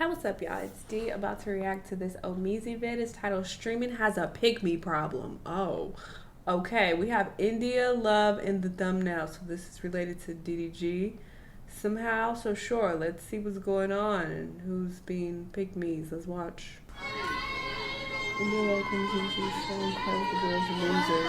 Hey, what's up, y'all? It's D about to react to this Omizi vid. It's titled Streaming Has a Pick-Me Problem. Oh, okay. We have India Love in the thumbnail, so this is related to DDG somehow. So sure, let's see what's going on and who's being pick-me's. Let's watch. India Love comes in, she's so incredible. The girls are losers.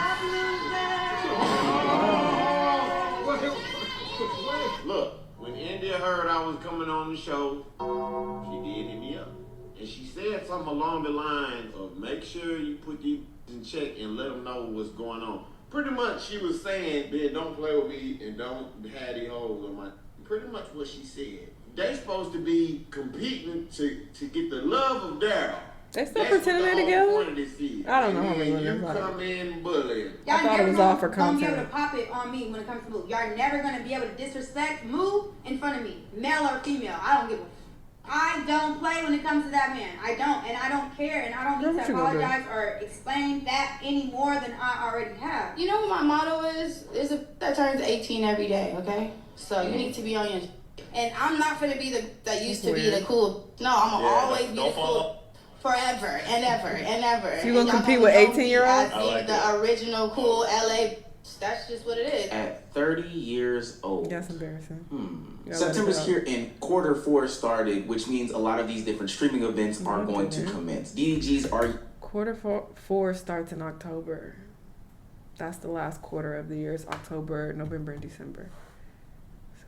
Look, when India heard I was coming on the show, she did hit me up. And she said something along the lines of make sure you put these in check and let them know what's going on. Pretty much she was saying, man, don't play with me and don't have these holes on my... Pretty much what she said. They supposed to be competing to get the love of Daryl. They still pretending they're together? I don't know how many you come in bullying. I thought it was all for content. Y'all never gonna be able to pop it on me when it comes to Moo. Y'all never gonna be able to disrespect Moo in front of me, male or female. I don't give a. I don't play when it comes to that man. I don't, and I don't care, and I don't need to apologize or explain that any more than I already have. You know what my motto is? That turns 18 every day. Okay, so you need to be on your. And I'm not gonna be that used to be the cool. No, I'm gonna always be the cool. Forever and ever and ever. So you gonna compete with 18-year-olds? I like the original cool LA. That's just what it is. At 30 years old. That's embarrassing. September's here and quarter 4 started, which means a lot of these different streaming events are going to commence. DDGs are... Quarter four starts in October. That's the last quarter of the year. It's October, November, and December.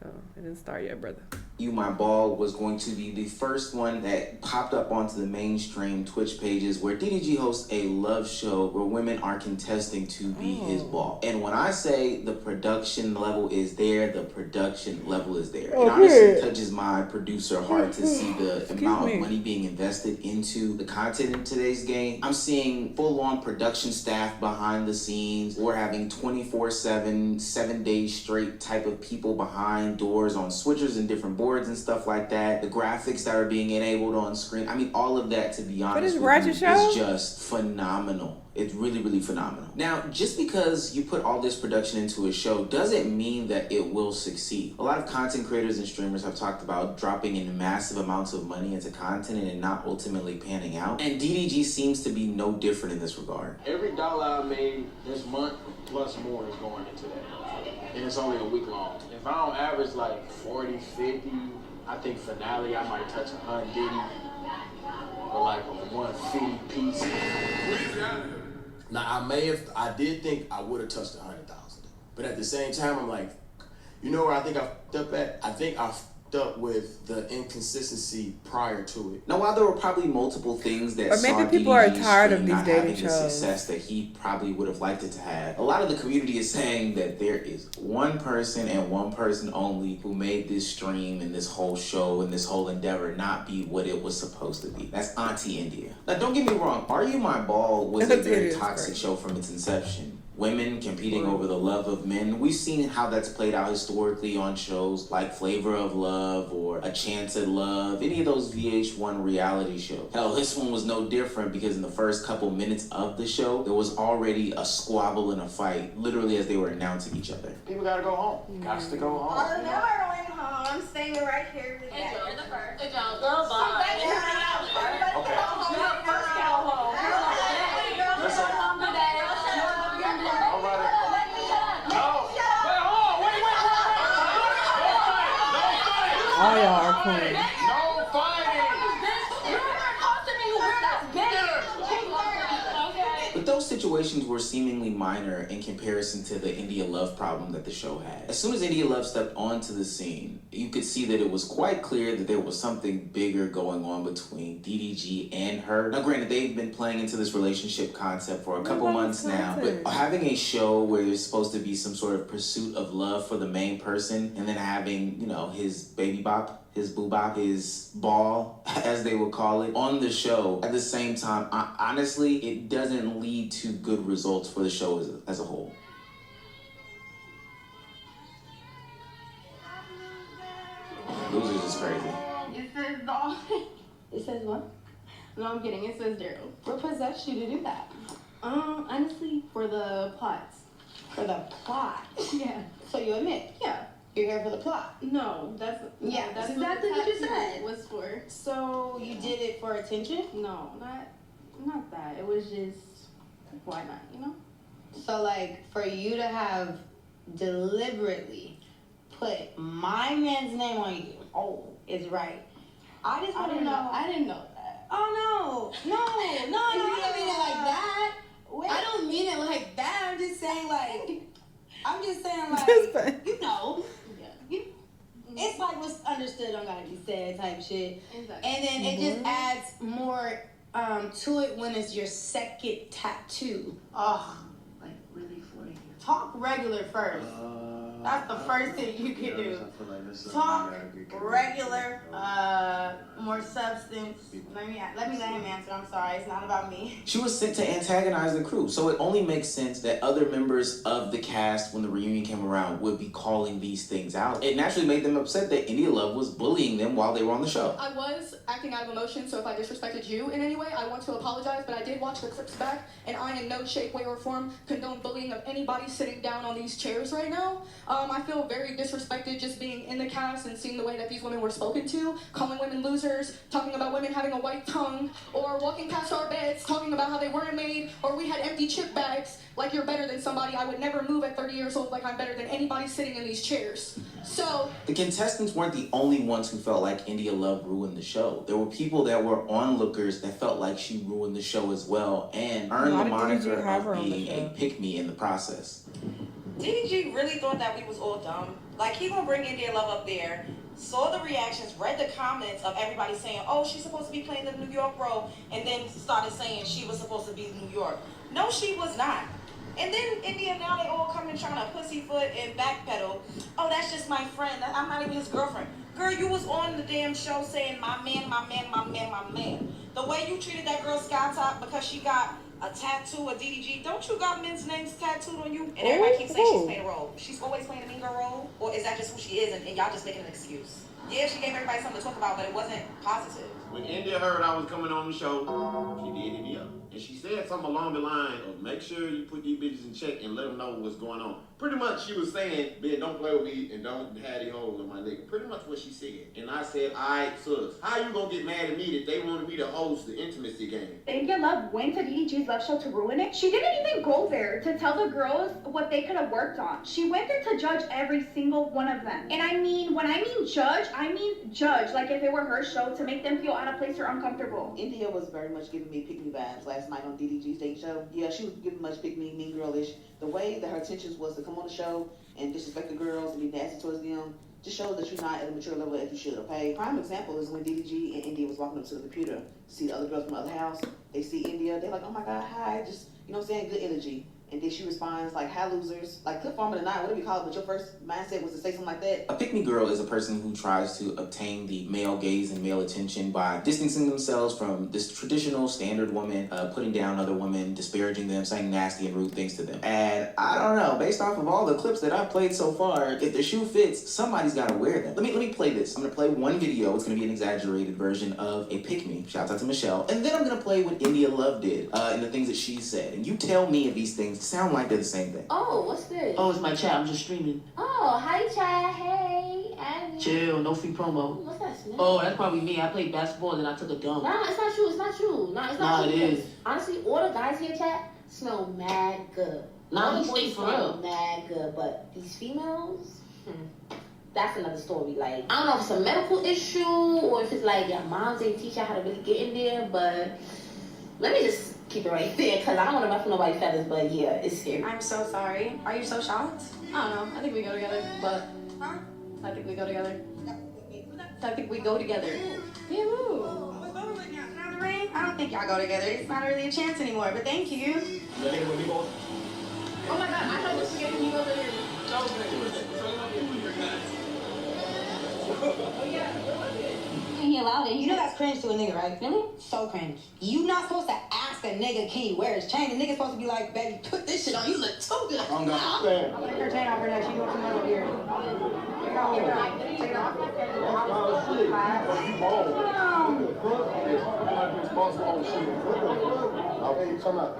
So it didn't start yet, brother. You My Ball was going to be the first one that popped up onto the mainstream Twitch pages where DDG hosts a love show where women are contesting to be his ball. And when I say the production level is there, the production level is there. It honestly touches my producer heart to see the amount of money being invested into the content in today's game. I'm seeing full-on production staff behind the scenes. We're having 24/7, 7 days straight type of people behind doors on switchers and different boards and stuff like that. The graphics that are being enabled on screen. I mean, all of that, to be honest with you, is just phenomenal. It's really, really phenomenal. Now, just because you put all this production into a show doesn't mean that it will succeed. A lot of content creators and streamers have talked about dropping in massive amounts of money into content and it not ultimately panning out. And DDG seems to be no different in this regard. Every dollar I made this month plus more is going into that. And it's only a week long. If I don't average like 40, 50, I think finale I might touch 100 or like a 150 piece. Now I did think I would have touched 100,000, but at the same time I'm like, you know where I think I fucked up at? I think I fucked up with the inconsistency prior to it. Now, while there were probably multiple things that or maybe people are tired of these dating shows, the success that he probably would have liked it to have, a lot of the community is saying that there is one person and one person only who made this stream and this whole show and this whole endeavor not be what it was supposed to be. That's Auntie India. Now, don't get me wrong. Are You My Ball was a very toxic show from its inception. Women competing over the love of men. We've seen how that's played out historically on shows like Flavor of Love or A Chance at Love, any of those VH1 reality shows. Hell, this one was no different because in the first couple minutes of the show, there was already a squabble and a fight, literally as they were announcing each other. People gotta go home. Gots to go home. Oh, no, I'm going home. I'm staying right here with Hey, that. Joe, you're the first. Hey, Joe, girl, bye. Okay. All y'all are cool. No fighting! But those situations were seemingly minor in comparison to the India Love problem that the show had. As soon as India Love stepped onto the scene, you could see that it was quite clear that there was something bigger going on between DDG and her. Now, granted, they've been playing into this relationship concept for a couple months now, but having a show where there's supposed to be some sort of pursuit of love for the main person, and then having, you know, his baby bop, his boobop, his ball, as they would call it, on the show. At the same time, honestly, it doesn't lead to good results for the show as a whole. Losers is crazy. It says dog. It says what? No, I'm kidding. It says Daryl. What possessed you to do that? Honestly, for the plots. For the plot? Yeah. So you admit? Yeah. You're here for the plot. No, that's that's exactly what you said. Was for. So you did it for attention? No, not that. It was just why not, you know? So like for you to have deliberately put my man's name on you, is right. I just want to know. I didn't know that. Oh no, I don't mean it like that. Wait. I don't mean it like that. I'm just saying like, you know. It's like what's understood don't gotta be said type shit. Exactly. And then it just adds more to it when it's your second tattoo. Oh, like really for you. Talk regular first. That's the first thing you can do. Talk regular, more substance. Let me let him answer. I'm sorry, it's not about me. She was sent to antagonize the crew, so it only makes sense that other members of the cast, when the reunion came around, would be calling these things out. It naturally made them upset that India Love was bullying them while they were on the show. I was acting out of emotion, so if I disrespected you in any way, I want to apologize, but I did watch the clips back, and I in no shape, way, or form condone bullying of anybody sitting down on these chairs right now. I feel very disrespected just being in the cast and seeing the way that these women were spoken to, calling women losers, talking about women having a white tongue, or walking past our beds, talking about how they weren't made, or we had empty chip bags, like you're better than somebody. I would never move at 30 years old like I'm better than anybody sitting in these chairs. So the contestants weren't the only ones who felt like India Love ruined the show. There were people that were onlookers that felt like she ruined the show as well and earned the moniker of being a pick-me in the process. DDG really thought that we was all dumb. Like, he gonna bring India Love up there, saw the reactions, read the comments of everybody saying, oh, she's supposed to be playing the New York role, and then started saying she was supposed to be New York. No, she was not. And then India, now they all come and trying to pussyfoot and backpedal. Oh, that's just my friend. I'm not even his girlfriend. Girl, you was on the damn show saying my man, my man, my man, my man. The way you treated that girl Sky Top because she got a tattoo of DDG. Don't you got men's names tattooed on you? And everybody keeps saying she's playing a role. She's always playing a mean girl role? Or is that just who she is and y'all just making an excuse? Yeah, she gave everybody something to talk about, but it wasn't positive. When India heard I was coming on the show, she did hit me up. And she said something along the line of make sure you put these bitches in check and let them know what's going on. Pretty much she was saying, man, don't play with me and don't have these holes on my nigga. Pretty much what she said. And I said, all right, sus, how you gonna get mad at me that they wanted me to host the intimacy game? India Love went to DDG's Love Show to ruin it. She didn't even go there to tell the girls what they could have worked on. She went there to judge every single one of them. And I mean, when I mean judge, I mean judge. Like if it were her show, to make them feel out of place or uncomfortable. India was very much giving me pick-me vibes last night on DDG's date show. Yeah, she was giving much pick-me, mean girl-ish. The way that her intentions was to come on the show and disrespect the girls and be nasty towards them just shows that you're not at a mature level as you should, okay? Prime example is when DDG and India was walking up to the computer to see the other girls from the other house. They see India, they're like, oh my God, hi, just, you know what I'm saying, good energy. And then she responds like, hi losers, like good farmer tonight, whatever you call it, but your first mindset was to say something like that. A pick-me girl is a person who tries to obtain the male gaze and male attention by distancing themselves from this traditional standard woman, putting down other women, disparaging them, saying nasty and rude things to them. And I don't know, based off of all the clips that I've played so far, if the shoe fits, somebody's gotta wear them. Let me play this. I'm gonna play one video. It's gonna be an exaggerated version of a pick-me. Shouts out to Michelle. And then I'm gonna play what India Love did and the things that she said. And you tell me if these things sound like they're the same thing. Oh, what's this? Oh, it's my chat. I'm just streaming. Oh, hi, chat. Hey, Abby. Chill. No free promo. What's that smell? Oh, that's probably me. I played basketball and I took a dump. Nah, it's not you. It's not you. Nah, it's not you. Nah, it is. Honestly, all the guys here, chat, smell mad good. Nah, all you the stay boys for smell real. mad good, but these females, that's another story. Like, I don't know if it's a medical issue or if it's like your moms didn't teach you how to really get in there, but let me just keep it right there, because I don't want to ruffle nobody's feathers, but yeah, it's scary. I'm so sorry. Are you so shocked? I don't know. I think we go together, but I think we go together. I think we go together. Yeah, woo. I don't think y'all go together. It's not really a chance anymore, but thank you. Oh my God, I thought this was getting me over there. Oh yeah, what was it? He allowed it. You know that's cringe to a nigga, right? Really? So cringe. You not supposed to ask a nigga, can you wear his chain? The nigga's supposed to be like, baby, put this shit on. You look too good. I'm gonna I'm gonna take her chain off her neck. She doing too much over here. Take it off. Take it off. Okay, come out.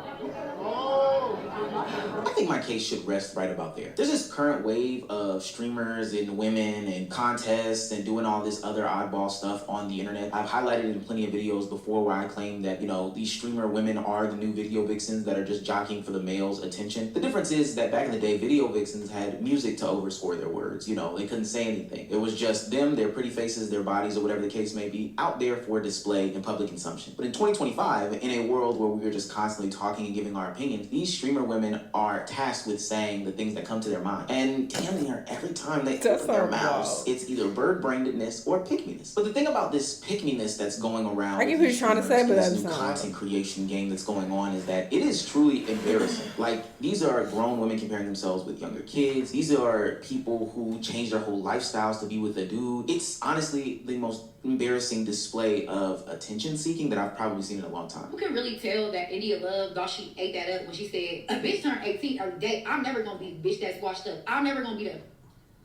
Oh! I think my case should rest right about there. There's this current wave of streamers and women and contests and doing all this other oddball stuff on the internet. I've highlighted in plenty of videos before where I claim that, these streamer women are the new video vixens that are just jockeying for the male's attention. The difference is that back in the day, video vixens had music to overscore their words. They couldn't say anything. It was just them, their pretty faces, their bodies, or whatever the case may be, out there for display and public consumption. But in 2025, in a world where we are just constantly talking and giving our opinions, these streamer women are tasked with saying the things that come to their mind. And damn near every time they open their mouths, it's either bird-brainedness or pick-me-ness. But the thing about this pick-me-ness that's going around, I get what you're trying to say, but this new content creation game that's going on is that it is truly embarrassing. Like, these are grown women comparing themselves with younger kids. These are people who change their whole lifestyles to be with a dude. It's honestly the most embarrassing display of attention seeking that I've probably seen in a long time. You can really tell that India Love thought she ate that up when she said, a bitch turned 18 every day. I'm never gonna be the bitch that's washed up. I'm never gonna be the,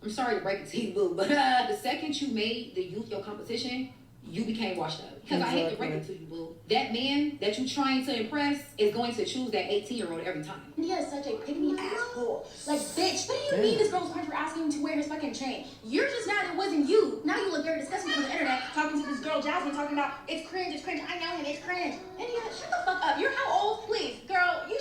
I'm sorry to break it to you, boo, but the second you made the youth your competition, you became washed up. Because I hate to break it to you, boo. That man that you're trying to impress is going to choose that 18-year-old every time. India is such a pick-me asshole. Like, bitch, what do you mean this girl's country asking him to wear his fucking chain? You're just mad it wasn't you. Now you look very disgusting on the internet talking to this girl Jasmine talking about it's cringe. I know him, it's cringe. India, shut the fuck up. You're how old? Please, girl, you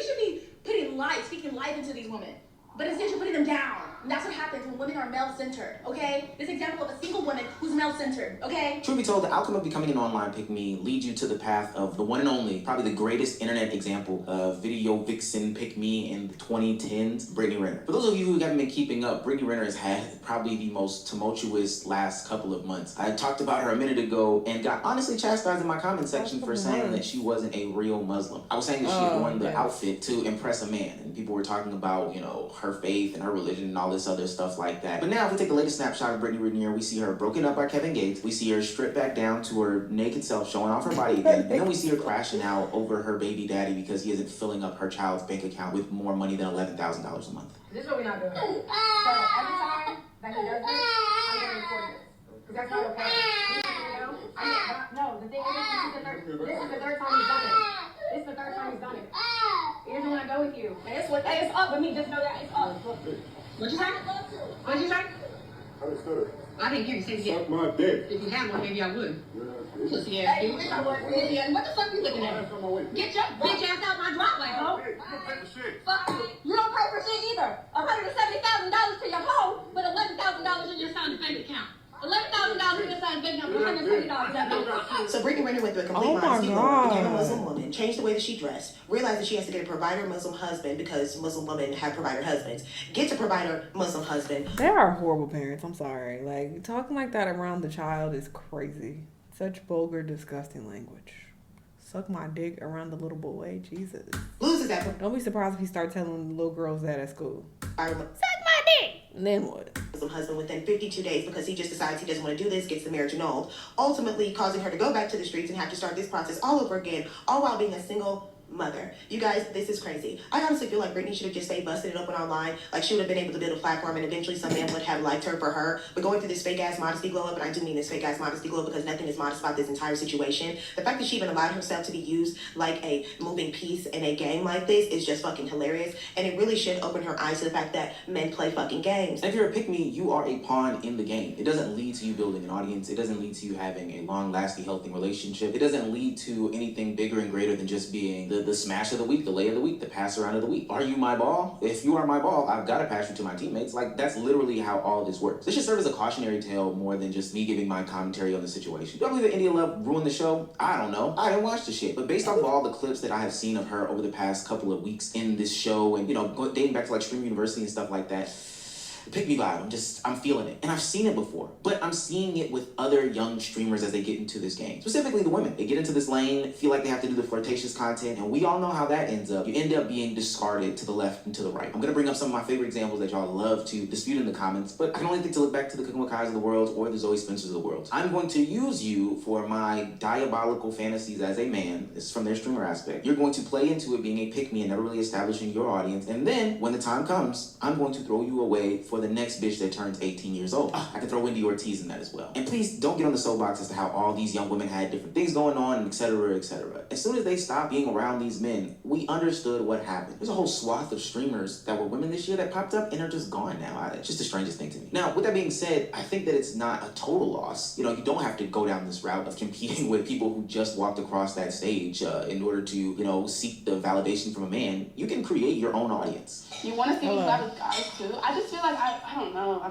should be putting life, speaking life into these women. But instead you're putting them down. And that's what happens when women are male-centered, okay? This example of a single woman who's male-centered, okay? Truth be told, the outcome of becoming an online pick-me leads you to the path of the one and only, probably the greatest internet example of video vixen pick-me in the 2010s, Brittany Renner. For those of you who haven't been keeping up, Brittany Renner has had probably the most tumultuous last couple of months. I talked about her a minute ago and got honestly chastised in my comment section for saying that she wasn't a real Muslim. I was saying that she adorned the outfit to impress a man, and people were talking about, her faith and her religion and all this other stuff like that. But now if we take the latest snapshot of Brittany Renner, we see her broken up by Kevin Gates. We see her stripped back down to her naked self, showing off her body again. And then we see her crashing out over her baby daddy because he isn't filling up her child's bank account with more money than $11,000 a month. This is what we're not doing. So every time that he does this, I'm going to record this. Because that's not okay. No, the thing is, this is the third time he's done it. This is the third time he's done it. He doesn't want to go with you. It's up with me. Just know that it's up. What'd you say? What'd you say? I didn't hear you say it again. Suck my dick. If you had one, maybe I would. Pussy ass bitch. What the fuck you looking at? Get your bitch ass out my driveway, ho. Fuck you. You don't pay for shit either. $170,000 to your home, but $11,000 in your son's bank account. $11,000 in your son's bank account, $170,000. So Brittany Renner went through a complete modesty move, became a Muslim woman, changed the way that she dressed, realized that she has to get a provider Muslim husband because Muslim women have provider husbands. Gets a provider Muslim husband. They are horrible parents. I'm sorry. Like, talking like that around the child is crazy. Such vulgar, disgusting language. Suck my dick around the little boy. Jesus. Loses that. Don't be surprised if he starts telling the little girls that at school. Suck my dick. And then what? Husband within 52 days because he just decides he doesn't want to do this, gets the marriage annulled, ultimately causing her to go back to the streets and have to start this process all over again, all while being a single mother. You guys, this is crazy. I honestly feel like Brittany should have just stayed busted it open online. Like, she would have been able to build a platform and eventually some man would have liked her for her. But going through this fake ass modesty glow up, and I do mean this fake ass modesty glow because nothing is modest about this entire situation. The fact that she even allowed herself to be used like a moving piece in a game like this is just fucking hilarious. And it really should open her eyes to the fact that men play fucking games. And if you're a pick-me, you are a pawn in the game. It doesn't lead to you building an audience. It doesn't lead to you having a long-lasting, healthy relationship. It doesn't lead to anything bigger and greater than just being the smash of the week, the lay of the week, the pass around of the week. Are you my ball? If you are my ball, I've got to pass you to my teammates. Like, that's literally how all this works. This should serve as a cautionary tale more than just me giving my commentary on the situation. Do I believe that India Love ruined the show? I don't know. I didn't watch the shit. But based off of all the clips that I have seen of her over the past couple of weeks in this show and, dating back to like Stream University and stuff like that, pick me vibe. I'm feeling it. And I've seen it before, but I'm seeing it with other young streamers as they get into this game. Specifically the women. They get into this lane, feel like they have to do the flirtatious content, and we all know how that ends up. You end up being discarded to the left and to the right. I'm gonna bring up some of my favorite examples that y'all love to dispute in the comments, but I can only think to look back to the Cooking with Kai's of the world or the Zoe Spencers of the world. I'm going to use you for my diabolical fantasies as a man. This is from their streamer aspect. You're going to play into it being a pick-me and never really establishing your audience, and then when the time comes, I'm going to throw you away for the next bitch that turns 18 years old. I can throw Wendy Ortiz in that as well. And please don't get on the soapbox as to how all these young women had different things going on, et cetera, et cetera. As soon as they stopped being around these men, we understood what happened. There's a whole swath of streamers that were women this year that popped up and are just gone now. It's just the strangest thing to me. Now, with that being said, I think that it's not a total loss. You know, you don't have to go down this route of competing with people who just walked across that stage in order to, you know, seek the validation from a man. You can create your own audience. You want to see me fight with guys too? I just feel like I don't know.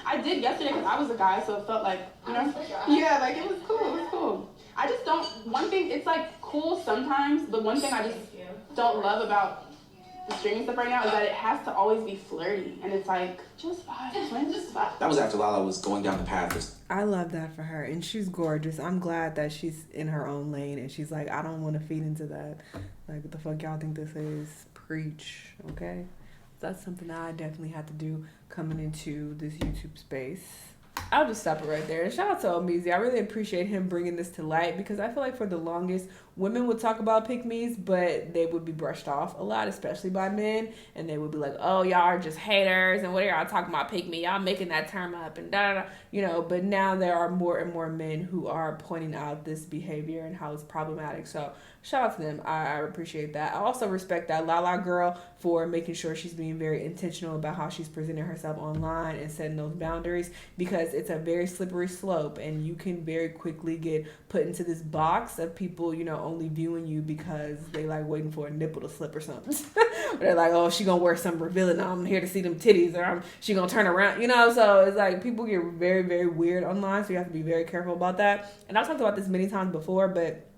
I did yesterday because I was a guy, so it felt like, you know, yeah, like it was cool. I just don't. One thing, it's like cool sometimes, but one thing I just don't love about the streaming stuff right now is that it has to always be flirty, and it's like just vibes, man, just vibes. That was after Lala was going down the path. I love that for her, and she's gorgeous. I'm glad that she's in her own lane, and she's like, I don't want to feed into that. Like, what the fuck y'all think this is? Preach, okay? That's something that I definitely had to do coming into this YouTube space. I'll just stop it right there. And shout out to Omizi. I really appreciate him bringing this to light, because I feel like for the longest, women would talk about pick-me's, but they would be brushed off a lot, especially by men. And they would be like, oh, y'all are just haters. And what are y'all talking about pick-me? Y'all making that term up and da-da-da. You know, but now there are more and more men who are pointing out this behavior and how it's problematic. So shout out to them. I appreciate that. I also respect that Lala girl for making sure she's being very intentional about how she's presenting herself online and setting those boundaries, because it's a very slippery slope, and you can very quickly get put into this box of people, you know, only viewing you because they like waiting for a nipple to slip or something. Or they're like, oh, she gonna wear something revealing. I'm here to see them titties, or she gonna turn around, you know. So it's like people get very, very weird online, so you have to be very careful about that. And I've talked about this many times before, but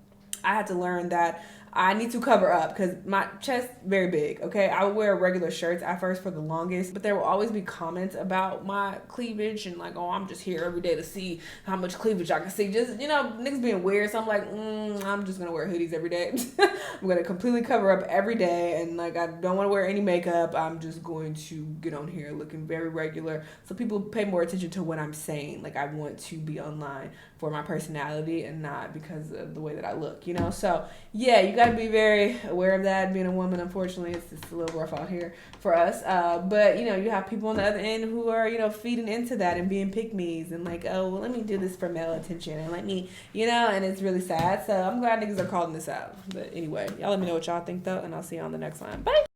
I had to learn that I need to cover up because my chest very big, okay? I would wear regular shirts at first for the longest, but there will always be comments about my cleavage and like, oh, I'm just here every day to see how much cleavage I can see. Just, you know, niggas being weird. So I'm like, I'm just going to wear hoodies every day. I'm going to completely cover up every day, and like I don't want to wear any makeup. I'm just going to get on here looking very regular so people pay more attention to what I'm saying. Like I want to be online for my personality and not because of the way that I look, you know? So yeah, you got to be very aware of that. Being a woman, unfortunately, it's just a little rough out here for us. But you know, you have people on the other end who are, you know, feeding into that and being pick-me's and like, oh, well, let me do this for male attention and let me, you know, and it's really sad. So I'm glad niggas are calling this out. But anyway, y'all let me know what y'all think though, and I'll see you on the next one. Bye.